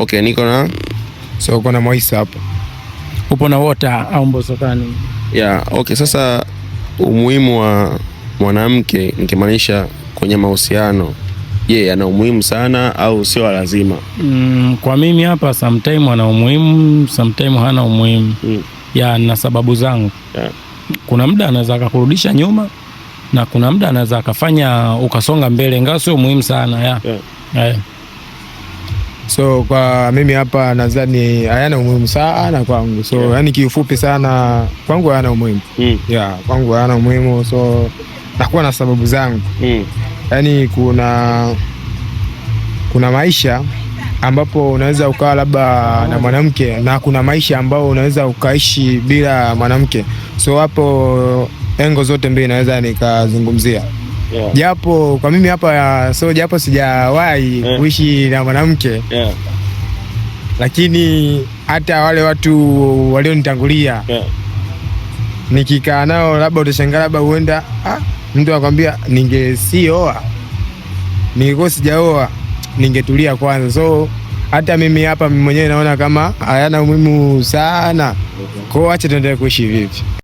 Okay, niko na uko na Moisa hapa. Upo na Wota au Mbosokani? Yeah, okay, sasa umuhimu wa mwanamke nikimaanisha kwenye mahusiano, je, ana umuhimu sana au sio lazima? Kwa mimi hapa sometime ana umuhimu, sometime hana umuhimu. Na sababu zangu. Kuna muda anaweza akakurudisha nyuma na kuna muda anaweza akafanya ukasonga mbele, ingawa sio muhimu sana. So kwa mimi hapa nadhani hayana umuhimu sana kwangu. So yani kiufupi sana kwangu hayana umuhimu. Kwangu hayana umuhimu, so nakuwa na sababu zangu. Yani kuna maisha ambapo unaweza ukawa labda na mwanamke na kuna maisha ambao unaweza ukaishi bila mwanamke. So hapo engo zote mbili naweza nikazungumzia. Japo kwa mimi hapa japo sijawahi kuishi na mwanamke. Lakini hata wale watu walionitangulia nikikaa nao labda utashangaa labda huenda mtu akwambia ningesioa, ningekuwa sijaoa ningetulia kwanza. So hata mimi hapa mwenyewe naona kama hayana umuhimu sana. Kwa hiyo acha tuendelee kuishi hivi.